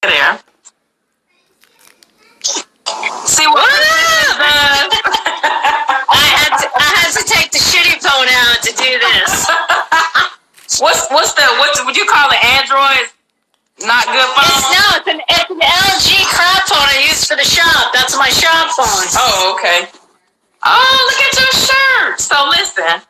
there. See what? I had to take the shitty phone out to do this. What would you call it? Android? Not good phone? It's an LG crap phone I use for the shop. That's my shop phone. Oh, okay. Oh, look at your shirt. So listen,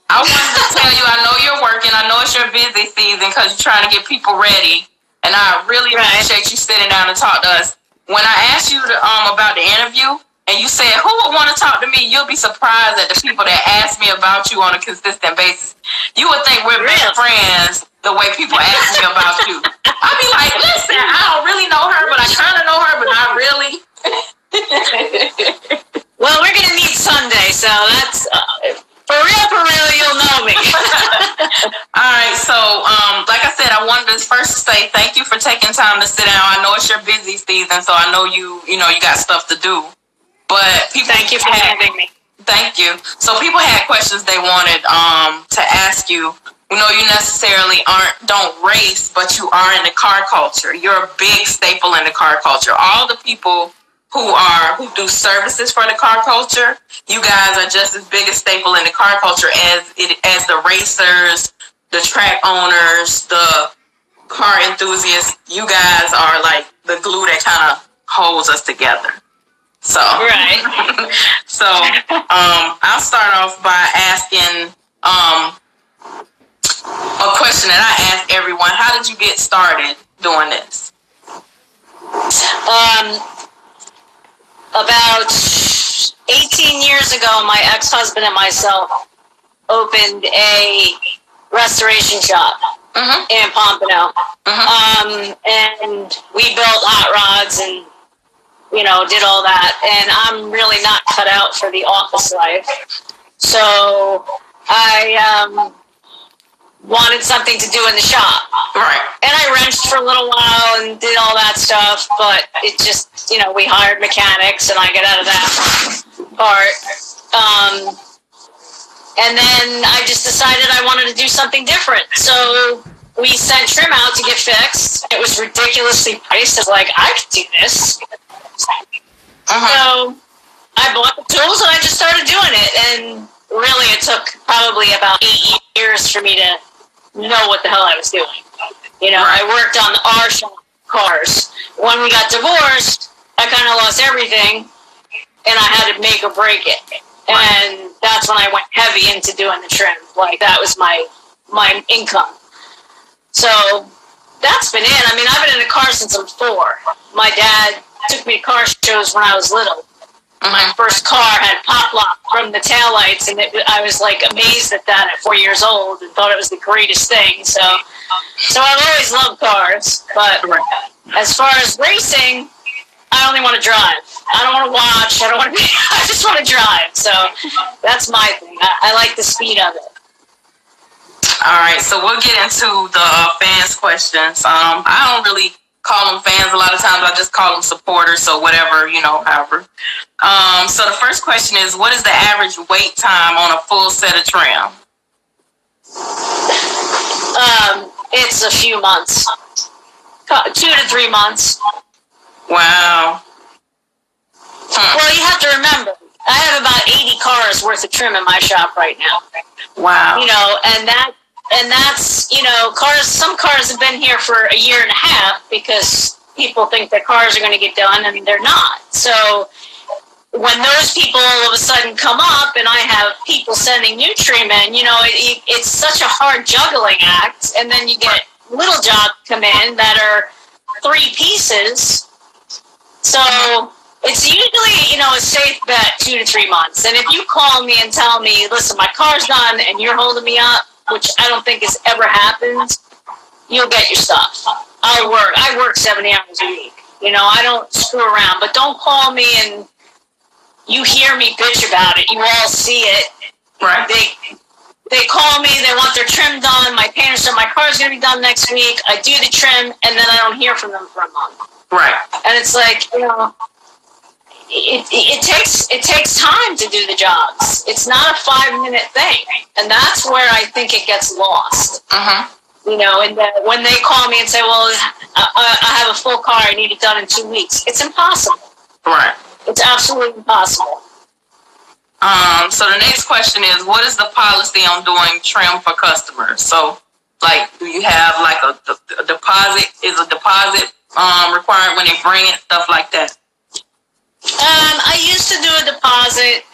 I wanted to tell you, I know you're working. I know it's your busy season because you're trying to get people ready. And I really appreciate you sitting down and talk to us. When I asked you about the interview, and you said, who would want to talk to me? You'll be surprised at the people that ask me about you on a consistent basis. You would think we're best friends the way people ask me about you. I'd be like, listen, I don't really know her, but I kind of know her, but not really. Well, we're going to meet Sunday, so that's, for real, you'll know me. All right, so like I said, I wanted to first say thank you for taking time to sit down. I know it's your busy season, so I know you got stuff to do. But people thank you for having me. Thank you. So people had questions they wanted to ask you. You know, you necessarily don't race, but you are in the car culture. You're a big staple in the car culture. All the people who do services for the car culture, you guys are just as big a staple in the car culture as the racers, the track owners, the car enthusiasts. You guys are like the glue that kind of holds us together. So, so I'll start off by asking a question that I ask everyone. How did you get started doing this? About 18 years ago, my ex-husband and myself opened a restoration shop in Pompano. And we built hot rods and did all that, and I'm really not cut out for the office life. So I wanted something to do in the shop. Right. And I wrenched for a little while and did all that stuff, but it just, we hired mechanics, and I got out of that part. And then I just decided I wanted to do something different. So we sent Trim out to get fixed. It was ridiculously priced. I was like, I could do this. So I bought the tools and I just started doing it, and really it took probably about 8 years for me to know what the hell I was doing. I worked on our shop cars. When we got divorced, I kind of lost everything, and I had to make or break it. And that's when I went heavy into doing the trim. Like, that was my income. So that's been it. I mean, I've been in a car since I'm 4. My dad took me to car shows when I was little. My first car had pop lock from the taillights, and I was like amazed at that at 4 years old and thought it was the greatest thing. So I've always loved cars, but as far as racing, I only want to drive. I don't want to watch. I just want to drive. So that's my thing. I like the speed of it. All right, so we'll get into the fans' questions. I don't really call them fans a lot of times. I just call them supporters, so whatever, however. So the first question is, what is the average wait time on a full set of trim? It's a few months. 2 to 3 months. Wow. Well, you have to remember, I have about 80 cars worth of trim in my shop right now. Wow. And that's, cars, some cars have been here for a year and a half because people think their cars are going to get done, and they're not. So when those people all of a sudden come up and I have people sending new trim in, it's such a hard juggling act. And then you get little jobs come in that are 3 pieces. So it's usually, a safe bet 2 to 3 months. And if you call me and tell me, listen, my car's done and you're holding me up, which I don't think has ever happened, you'll get your stuff. I work 70 hours a week. I don't screw around. But don't call me and you hear me bitch about it. You all see it. Right. They call me, they want their trim done. My painter said my car's going to be done next week. I do the trim, and then I don't hear from them for a month. Right. And it's like, it takes time to do the jobs. It's not a 5-minute thing. And that's where I think it gets lost. And when they call me and say, well, I have a full car, I need it done in 2 weeks, it's impossible. Right. It's absolutely impossible. So the next question is, what is the policy on doing trim for customers? So, like, do you have like a deposit? Is a deposit required when they bring it, stuff like that? I used to do a deposit.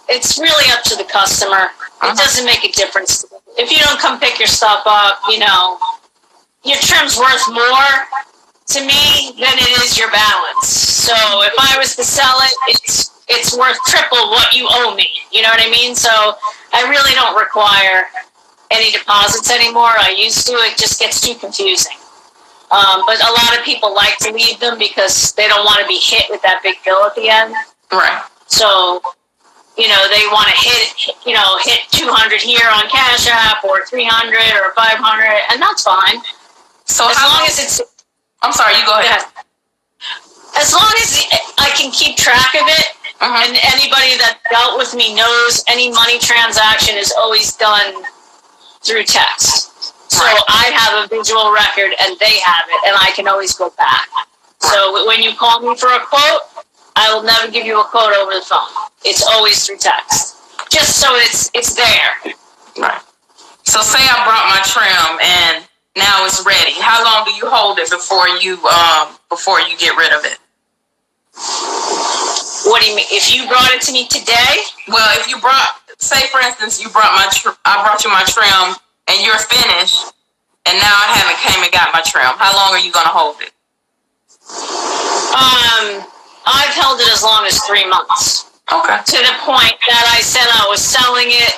It's really up to the customer. It doesn't make a difference. If you don't come pick your stuff up, your trim's worth more to me than it is your balance. So if I was to sell it, it's worth triple what you owe me. You know what I mean? So I really don't require any deposits anymore. I used to. It just gets too confusing. But a lot of people like to leave them because they don't want to be hit with that big bill at the end. Right. So, they want to hit 200 here on Cash App or 300 or 500, and that's fine. So as long as it's... I'm sorry, you go ahead. As long as I can keep track of it, and anybody that dealt with me knows any money transaction is always done through text. So I have a visual record and they have it, and I can always go back. So when you call me for a quote, I will never give you a quote over the phone. It's always through text, just so it's there. Right. So say I brought my trim and now it's ready. How long do you hold it before you get rid of it? What do you mean? If you brought it to me today? Well, if you say for instance, I brought you my trim and you're finished, and now I haven't came and got my trim. How long are you gonna hold it? I've held it as long as 3 months. Okay. To the point that I said I was selling it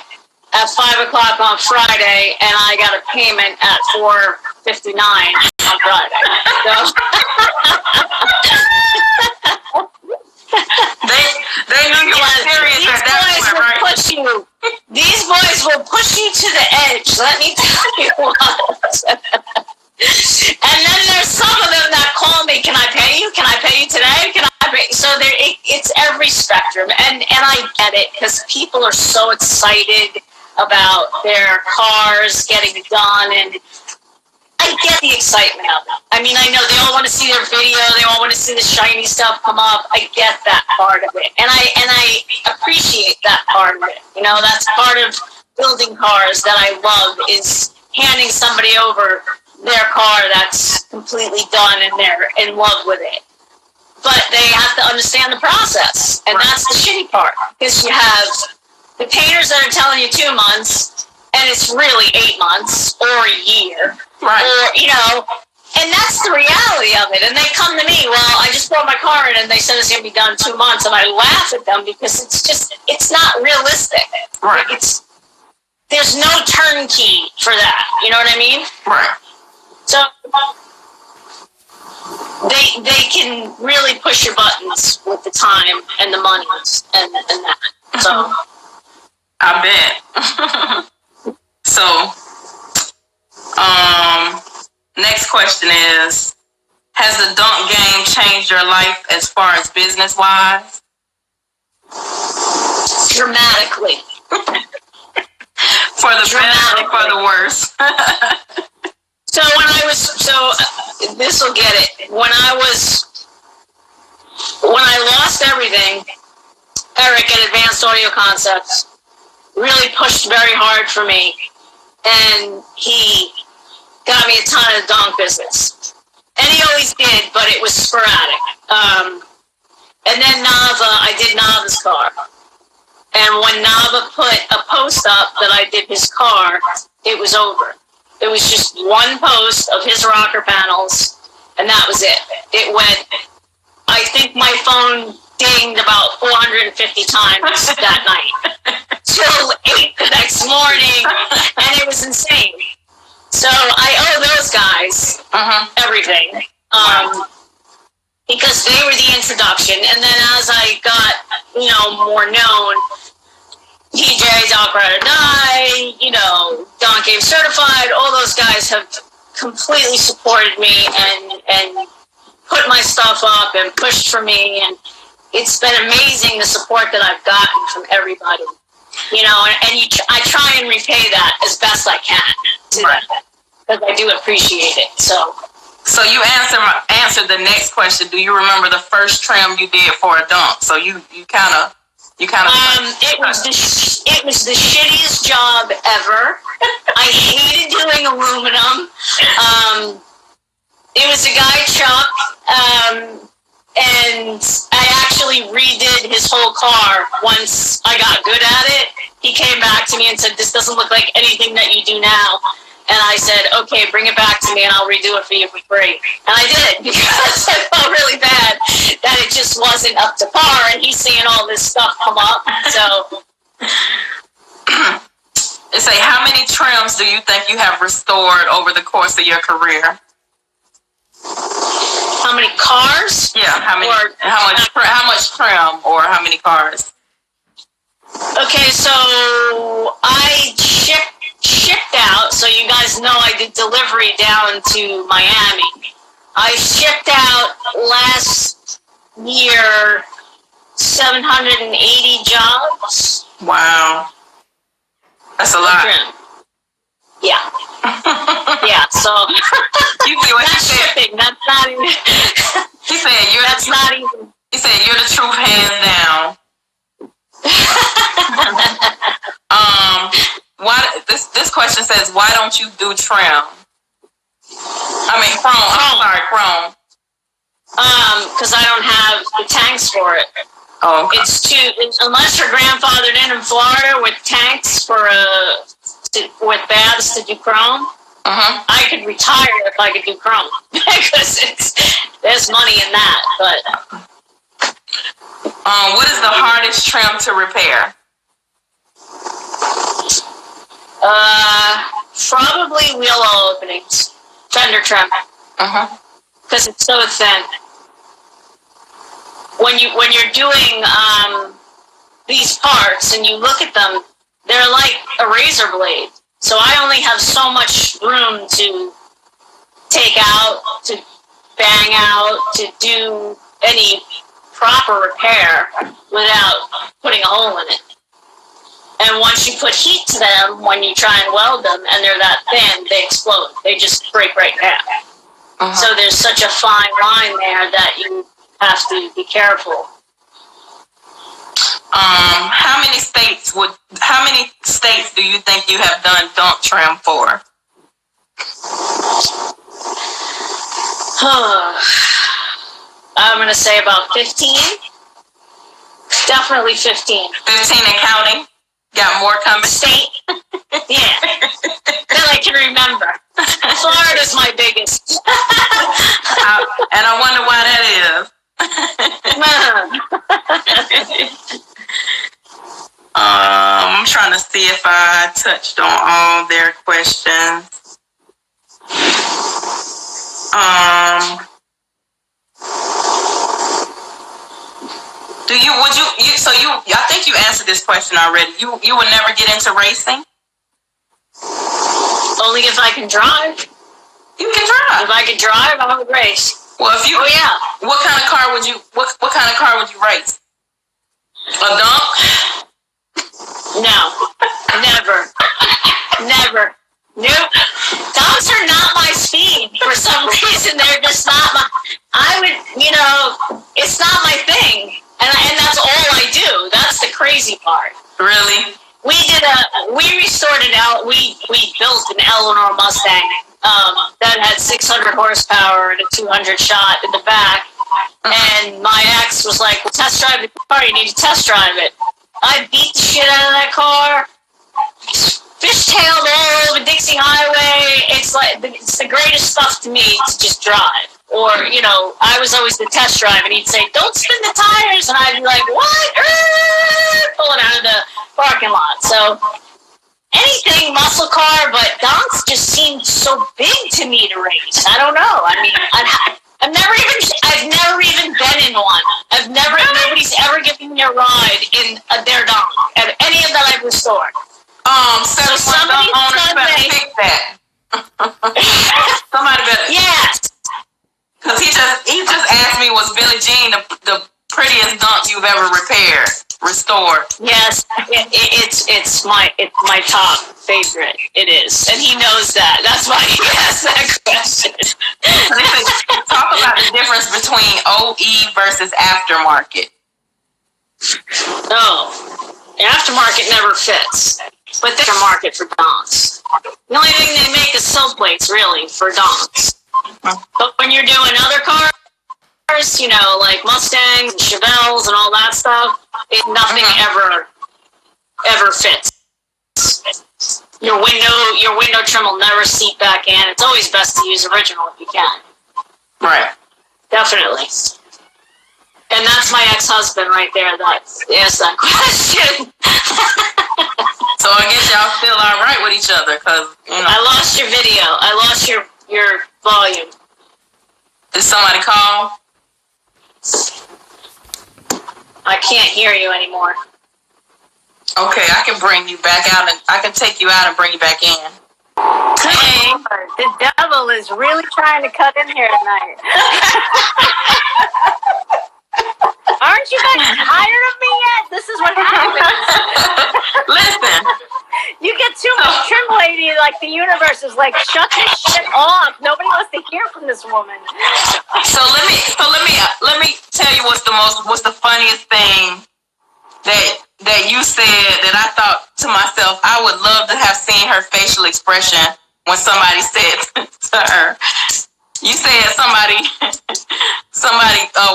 at 5 o'clock on Friday, and I got a payment at 4:59 on Friday. So. They knew you were serious at that point, right? These boys will push you to the edge, let me tell you what. And then there's some of them that call me, can I pay you? Can I pay you today? Can I pay you? So it's every spectrum. And I get it, because people are so excited about their cars getting done, and I get the excitement of it. I mean, I know they all want to see their video, they all want to see the shiny stuff come up. I get that part of it, and I appreciate that part of it. That's part of building cars that I love, is handing somebody over their car that's completely done and they're in love with it. But they have to understand the process, and that's the shitty part, because you have the painters that are telling you 2 months, and it's really 8 months or a year. Right. Or, and that's the reality of it. And they come to me, well, I just brought my car in and they said it's going to be done in 2 months. And I laugh at them because it's not realistic. Right. There's no turnkey for that. You know what I mean? Right. So they can really push your buttons with the time and the money and that. So I bet. So, next question is, has the dunk game changed your life as far as business-wise? Dramatically. For the better or for the worse? So this will get it. When I lost everything, Eric at Advanced Audio Concepts really pushed very hard for me, and he got me a ton of dunk business. And he always did, but it was sporadic. And then Nava, I did Nava's car. And when Nava put a post up that I did his car, it was over. It was just one post of his rocker panels, and that was it. It went, I think my phone dinged about 450 times that night. Till 8 the next morning, and it was insane. So I owe those guys everything. Because they were the introduction, and then as I got, more known, DJ, Doc Ride or Die, Don Game Certified, all those guys have completely supported me and put my stuff up and pushed for me, and it's been amazing the support that I've gotten from everybody. I try and repay that as best I can to them. because I do appreciate it. So you answered the next question. Do you remember the first trim you did for a dunk? So you kind of. It was the shittiest job ever. I hated doing aluminum. It was a guy, Chuck, and I actually redid his whole car once I got good at it. He came back to me and said, "This doesn't look like anything that you do now." And I said, "Okay, bring it back to me and I'll redo it for you for free." And I did, because I felt really bad that it just wasn't up to par, and he's seeing all this stuff come up. So, say, how many trims do you think you have restored over the course of your career? How many cars? Yeah, how much trim, or how many cars? Okay, so I shipped out, so you guys know I did delivery down to Miami. I shipped out last year 780 jobs. Wow. That's a lot. Yeah. Yeah, so that's shipping. That's not even. He said you're that's not even. He said you're the truth, hands down. Why this question says, why don't you do trim? I mean chrome. I'm sorry, chrome. Because I don't have the tanks for it. Oh, okay. Unless you're grandfathered in Florida with tanks for with baths to do chrome. I could retire if I could do chrome, because there's money in that. But what is the hardest trim to repair? Probably wheel well openings, fender trim, because it's so thin. When you're doing these parts and you look at them, they're like a razor blade. So I only have so much room to take out, to bang out, to do any proper repair without putting a hole in it. And once you put heat to them, when you try and weld them, and they're that thin, they explode. They just break right now. So there's such a fine line there that you have to be careful. How many states do you think you have done dunk trim for? I'm going to say about 15. Definitely 15. 15 and counting? Got more coming? State? Yeah. That I can remember. Florida's my biggest. And I wonder why that is. I'm trying to see if I touched on all their questions. I think you answered this question already. You would never get into racing? Only if I can drive. You can drive. If I could drive, I would race. Well, if you, what kind of car would you race? A dunk? No, never. Nope. Dunks are not my speed. For some reason, they're just not my. It's not my thing, and that's all I do. That's the crazy part. Really? We restored it out. We built an Eleanor Mustang that had 600 horsepower and a 200 shot in the back. And my ex was like, "Well, test drive the car. You need to test drive it." I beat the shit out of that car. Fishtailed all over Dixie Highway. It's the greatest stuff to me to just drive. Or, I was always the test drive, and he'd say, "Don't spin the tires," and I'd be like, "What?" Pulling out of the parking lot. So anything muscle car, but donks just seemed so big to me to race. I don't know. I mean, I've never even been in one. Nobody's ever given me a ride in their donk at any of that I've restored. So somebody better pick that. Somebody better. Yes. Because he just asked me, was Billie Jean the prettiest dunk you've ever repaired? restored? Yes, it's my top favorite. It is, and he knows that. That's why he asked that question. Talk about the difference between OE versus aftermarket. No, aftermarket never fits, but the aftermarket for donks. The only thing they make is sill plates, really, for donks. But when you're doing other cars, you know, like Mustangs and Chevelles and all that stuff, nothing ever fits. Your window trim will never seat back in. It's always best to use original if you can. Right. Definitely. And that's my ex-husband right there that asked that question. So I guess y'all still all right with each other, because, you know. I lost your video. I lost your volume. Did somebody call? I can't hear you anymore. Okay, I can bring you back out, and I can take you out and bring you back in. Hey. The devil is really trying to cut in here tonight. Aren't you guys tired of me yet? This is what happens. Listen. You get too much trim lady, like the universe is like, shut this shit off. Nobody wants to hear from this woman. So let me tell you what's the funniest thing that you said that I thought to myself, I would love to have seen her facial expression when somebody said to her. You said somebody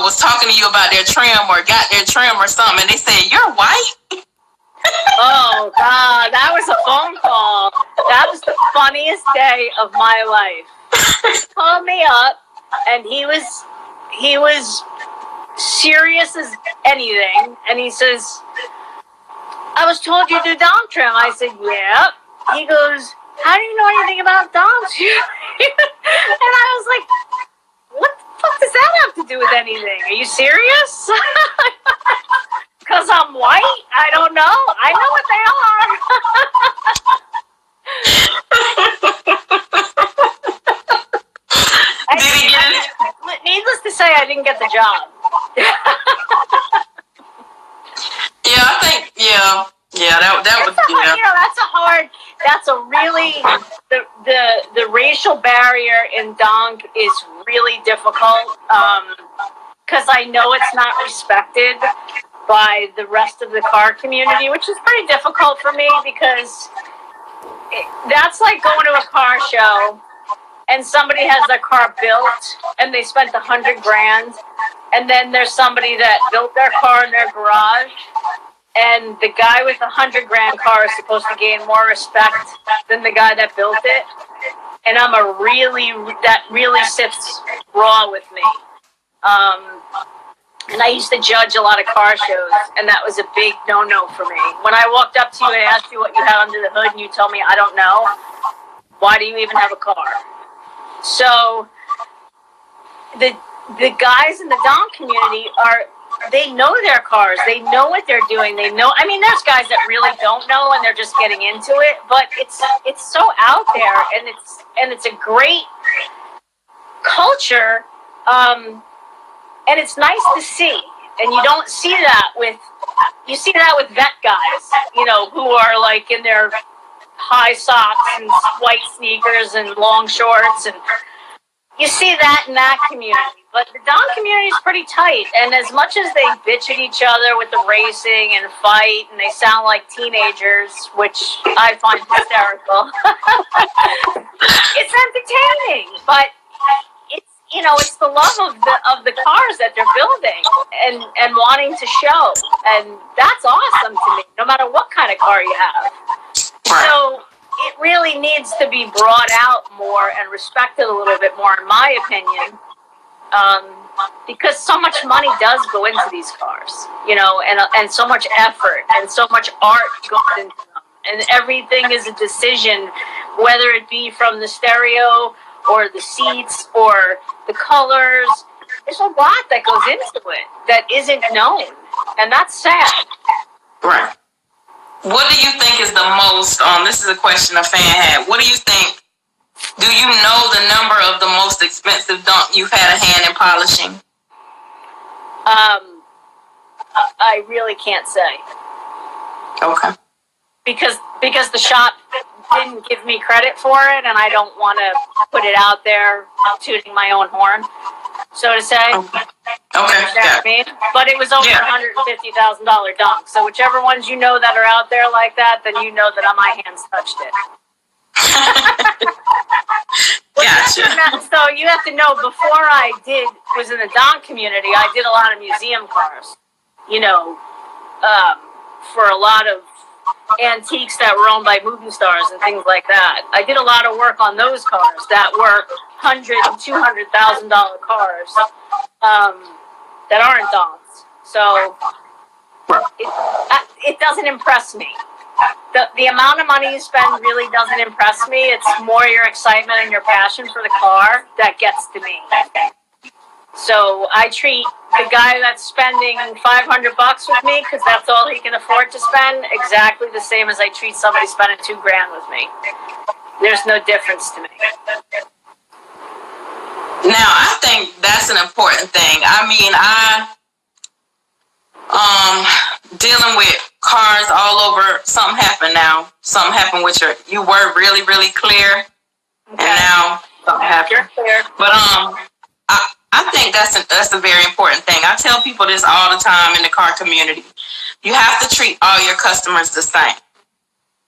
was talking to you about their trim or got their trim or something, and they said, "You're white?" Oh, God, that was a phone call. That was the funniest day of my life. He called me up, and he was serious as anything, and he says, "I was told you do donk trim." I said, "Yeah." He goes, "How do you know anything about donks?" And I was like, "What the fuck does that have to do with anything? Are you serious?" Because I'm white? I don't know. I know what they are. Needless to say, I didn't get the job. Yeah, I think, that was, yeah. You know, that's a really, the racial barrier in donk is really difficult, because I know it's not respected by the rest of the car community, which is pretty difficult for me, because that's like going to a car show and somebody has their car built and they spent $100,000, and then there's somebody that built their car in their garage, and the guy with the $100,000 car is supposed to gain more respect than the guy that built it. And that really sits raw with me. And I used to judge a lot of car shows, and that was a big no-no for me. When I walked up to you and asked you what you had under the hood, and you told me, "I don't know," why do you even have a car? So the guys in the donk community they know their cars. They know what they're doing. They know. I mean, there's guys that really don't know, and they're just getting into it. But it's so out there, and it's a great culture. And it's nice to see, and you don't see that with vet guys, you know, who are like in their high socks and white sneakers and long shorts, and you see that in that community. But the donk community is pretty tight, and as much as they bitch at each other with the racing and fight, and they sound like teenagers, which I find hysterical, it's entertaining, but it's the love of the cars that they're building and wanting to show. And that's awesome to me, no matter what kind of car you have. Right. So it really needs to be brought out more and respected a little bit more, in my opinion, because so much money does go into these cars, you know, and so much effort and so much art goes into them. And everything is a decision, whether it be from the stereo or the seats, or the colors. There's a lot that goes into it that isn't known, and that's sad. Right. What do you think is the most, this is a question a fan had, what do you think, do you know the number of the most expensive donk you've had a hand in polishing? I really can't say. Okay. Because the shop didn't give me credit for it, and I don't want to put it out there tooting my own horn, so to say. Okay. I mean? But it was over $150,000 dunk. So whichever ones you know that are out there like that, then you know that my hands touched it. Gotcha. So you have to know, before I was in the donk community, I did a lot of museum cars, for a lot of antiques that were owned by movie stars and things like that. I did a lot of work on those cars that were $100,000 and $200,000 cars that aren't donks. So it doesn't impress me. The amount of money you spend really doesn't impress me. It's more your excitement and your passion for the car that gets to me. So I treat the guy that's spending $500 with me, because that's all he can afford to spend, exactly the same as I treat somebody spending $2,000 with me. There's no difference to me. Now, I think that's an important thing. I mean, dealing with cars all over. Something happened now. Something happened with you were really, really clear, and now something happened. Clear. But I think that's a very important thing. I tell people this all the time in the car community. You have to treat all your customers the same,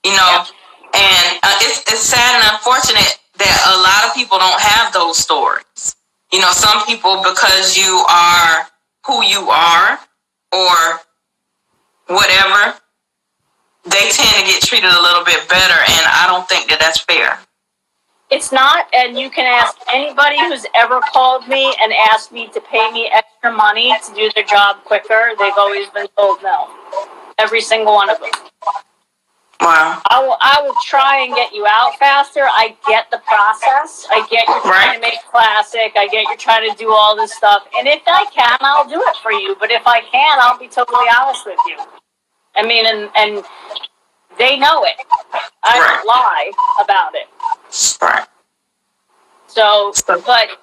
and it's sad and unfortunate that a lot of people don't have those stories. Some people, because you are who you are or whatever, they tend to get treated a little bit better, and I don't think that that's fair. It's not, and you can ask anybody who's ever called me and asked me to pay me extra money to do their job quicker. They've always been told no. Every single one of them. Wow. I will try and get you out faster. I get the process. I get you're trying to make classic. I get you're trying to do all this stuff. And if I can, I'll do it for you. But if I can, I'll be totally honest with you. I mean, and they know it. I don't lie about it. Right. So, but, like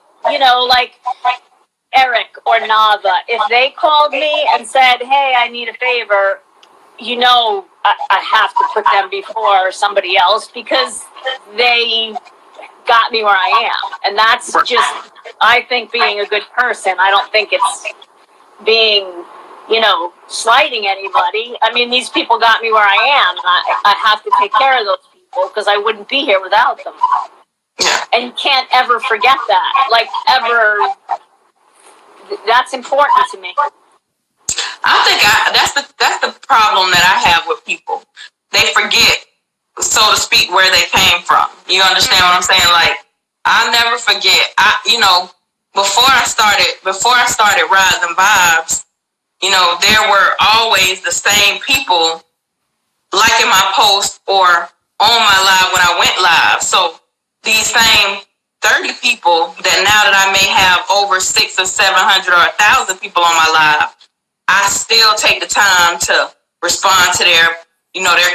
Eric or Nava, if they called me and said, hey, I need a favor, I have to put them before somebody else, because they got me where I am. And that's just, I think, being a good person. I don't think it's being, slighting anybody. I mean, these people got me where I am. I have to take care of those people, because I wouldn't be here without them. And you can't ever forget that. Like, ever. That's important to me. I think that's the problem that I have with people. They forget, so to speak, where they came from. You understand what I'm saying? Like, I'll never forget. Before I started Rydes and Vybes, there were always the same people liking my post or on my live when I went live. So these same 30 people that now that I may have over 600 or 700 or 1,000 people on my live, I still take the time to respond to their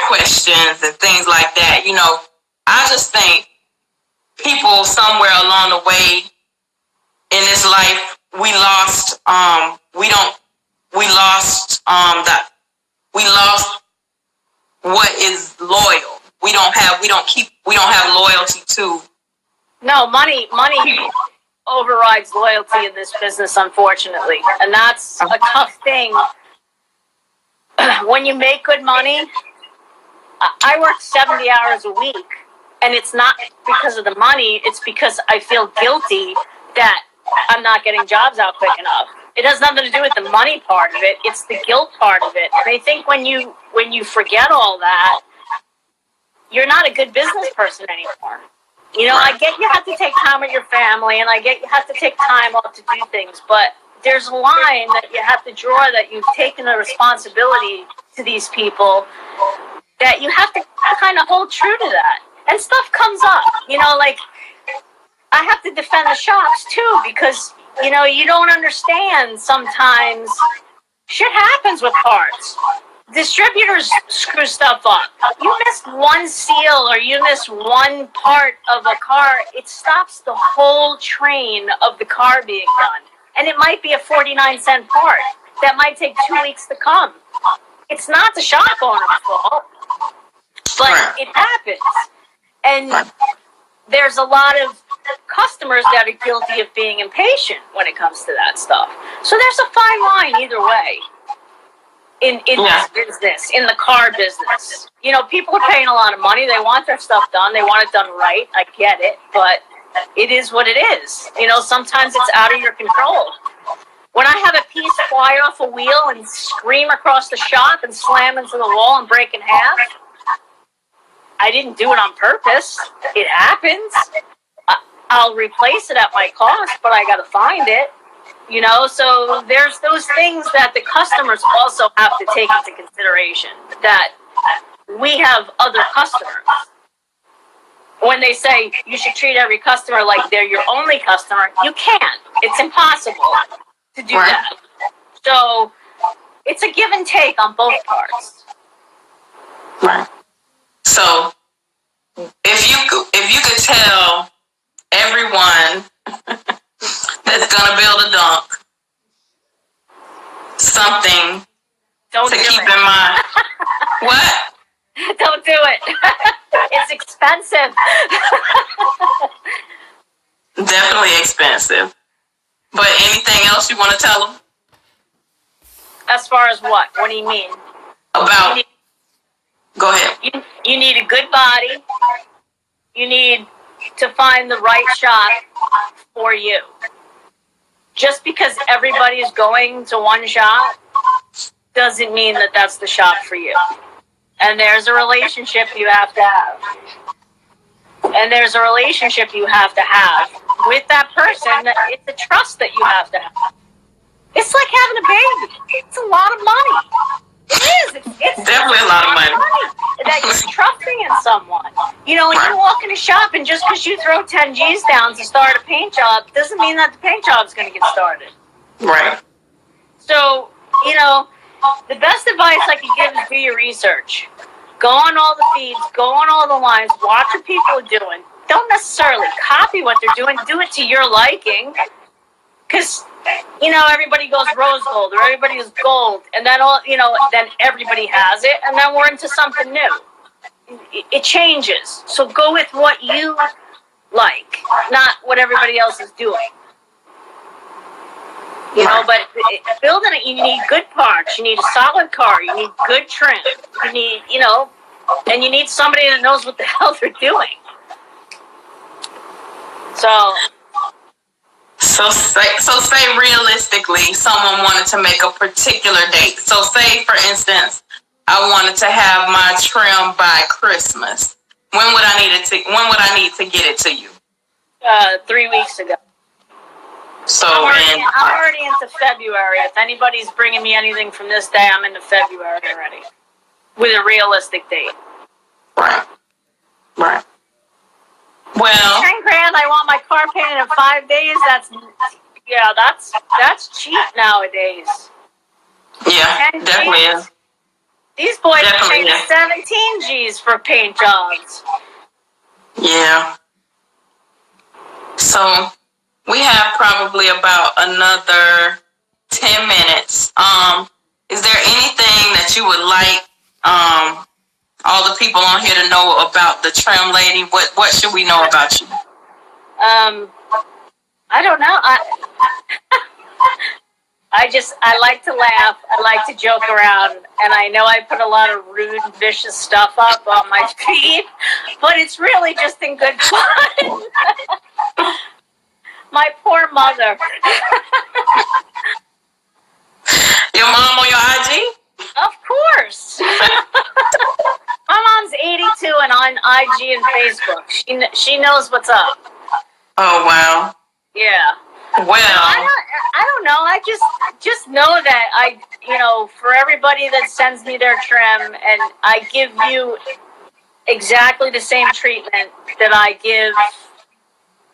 questions and things like that. I just think people somewhere along the way in this life, we lost what is loyal. We don't have loyalty to. No, money overrides loyalty in this business, unfortunately. And that's a tough thing. When you make good money, I work 70 hours a week, and it's not because of the money, it's because I feel guilty that I'm not getting jobs out quick enough. It has nothing to do with the money part of it, it's the guilt part of it. And I think when you forget all that, you're not a good business person anymore. I get you have to take time with your family, and I get you have to take time off to do things, but there's a line that you have to draw, that you've taken a responsibility to these people, that you have to kind of hold true to that. And stuff comes up, like, I have to defend the shops too, because, you don't understand sometimes. Shit happens with parts. Distributors screw stuff up. You missed one seal or you miss one part of a car, it stops the whole train of the car being done. And it might be a 49-cent part. that might take 2 weeks to come. It's not the shop owner's fault, but it happens. And there's a lot of customers that are guilty of being impatient when it comes to that stuff. So there's a fine line either way in this business, in the car business. You know, people are paying a lot of money. They want their stuff done. They want it done right. I get it, but it is what it is. You know, sometimes it's out of your control. When I have a piece fly off a wheel and scream across the shop and slam into the wall and break in half, I didn't do it on purpose. It happens. I'll replace it at my cost, but I got to find it. You know, so there's those things that the customers also have to take into consideration, that we have other customers. When they say you should treat every customer like they're your only customer, you can't. It's impossible to do that. So it's a give and take on both parts. Right. So if you could tell everyone that's gonna build a dunk something to keep in mind. What? Don't do it. It's expensive. Definitely expensive. But anything else you want to tell them? As far as what? What do you mean? About. Go ahead. You need a good body. You need to find the right shop for you. Just because everybody is going to one shop doesn't mean that that's the shop for you. And there's a relationship you have to have. And there's a relationship you have to have with that person. It's a trust that you have to have. It's like having a baby. It's a lot of money. It is. It's definitely a lot of money. That you're trusting in someone. You know, when you walk in a shop and just because you throw 10 G's down to start a paint job doesn't mean that the paint job is going to get started. Right. So, you know, the best advice I can give is do your research. Go on all the feeds, go on all the lines, watch what people are doing. Don't necessarily copy what they're doing. Do it to your liking. Because, you know, everybody goes rose gold or everybody is gold. And then, then everybody has it. And then we're into something new. It changes. So go with what you like, not what everybody else is doing. You know, but building it, you need good parts. You need a solid car. You need good trim. You need, and you need somebody that knows what the hell they're doing. So say realistically, someone wanted to make a particular date. So say, for instance, I wanted to have my trim by Christmas. When would I need to get it to you? 3 weeks ago. So I'm already into February. If anybody's bringing me anything from this day, I'm into February already. With a realistic date. Right. Well, $10,000. I want my car painted in 5 days. That's cheap nowadays. Yeah, definitely is. These boys are paying 17 G's for paint jobs. Yeah. So we have probably about another 10 minutes. Is there anything that you would like all the people on here to know about the Trim Lady? What should we know about you? I don't know. I like to laugh. I like to joke around, and I know I put a lot of rude, vicious stuff up on my feed, but it's really just in good fun. My poor mother. Your mom on your IG? Of course. My mom's 82 and on IG and Facebook. She knows what's up. Oh, wow. Yeah. Well, I don't know. I just know that for everybody that sends me their trim, and I give you exactly the same treatment that I give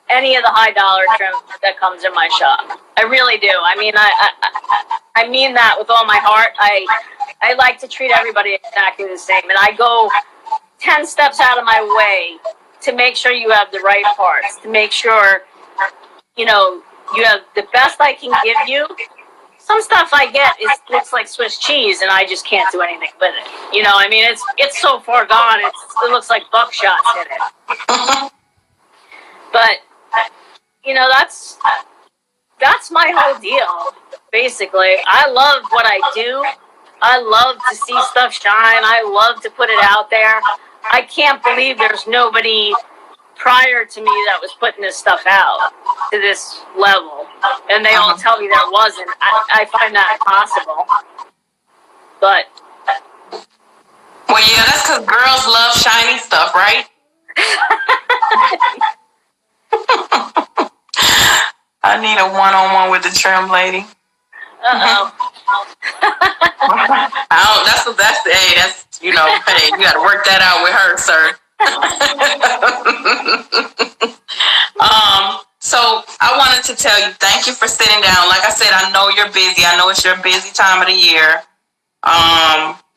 any of the high dollar trim that comes in my shop. I really do. I mean, I mean that with all my heart. I like to treat everybody exactly the same, and I go 10 steps out of my way to make sure you have the right parts, to make sure, you have the best I can give you. some stuff I get looks like Swiss cheese, and I just can't do anything with it. You know, I mean, it's so far gone. It looks like buckshot in it. But you know, that's my whole deal. Basically, I love what I do. I love to see stuff shine. I love to put it out there. I can't believe there's nobody prior to me that was putting this stuff out to this level. And they all tell me there wasn't. I find that impossible. But. Well, yeah, that's because girls love shiny stuff, right? I need a one-on-one with the trim lady. Uh-oh. That's you know, hey, you got to work that out with her, sir. So I wanted to tell you, thank you for sitting down. Like I said, I know you're busy. I know it's your busy time of the year.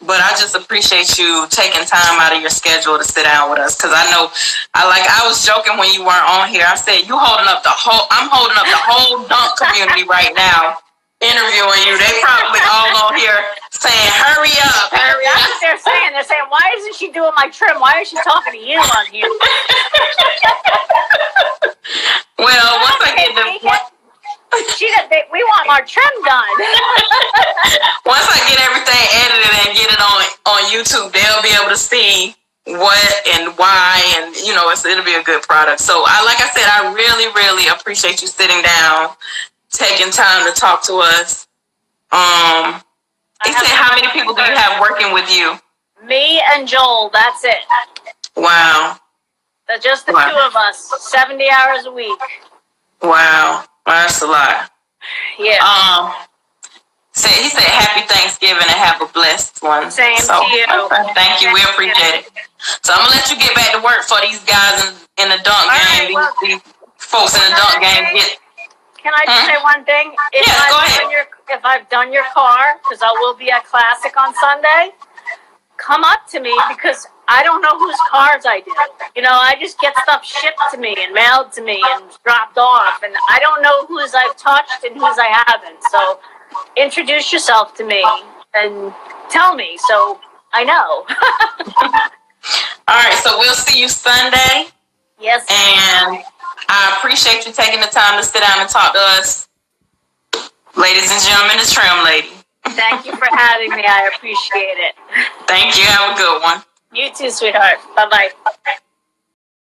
But I just appreciate you taking time out of your schedule to sit down with us. Cause I know, I was joking when you weren't on here. I said, I'm holding up the whole dunk community right now, interviewing you. They probably all on here saying, hurry up. That's what they're saying. They're saying, why isn't she doing my trim? Why is she talking to you on here? Well, once I get we want our trim done. Once I get everything edited and get it on YouTube, they'll be able to see what and why, and you know, it'll be a good product. So like I said, I really, really appreciate you sitting down, taking time to talk to us. He said, how many people do you have working with you? Me and Joel, that's it. Wow. Just the two of us, 70 hours a week. Wow. That's a lot. Yeah. He said, happy Thanksgiving and have a blessed one. Same to you. Thank you. We appreciate it. So I'm going to let you get back to work for these guys in the dunk game. Right, these folks in the dunk game. Can I just say one thing? Go ahead. If I've done your car, because I will be at Classic on Sunday, come up to me, because I don't know whose cars I do. You know, I just get stuff shipped to me and mailed to me and dropped off, and I don't know whose I've touched and whose I haven't. So introduce yourself to me and tell me so I know. All right, so we'll see you Sunday. Yes. And I appreciate you taking the time to sit down and talk to us. Ladies and gentlemen, the Trim Lady. Thank you for having me. I appreciate it. Thank you. Have a good one. You too, sweetheart. Bye-bye.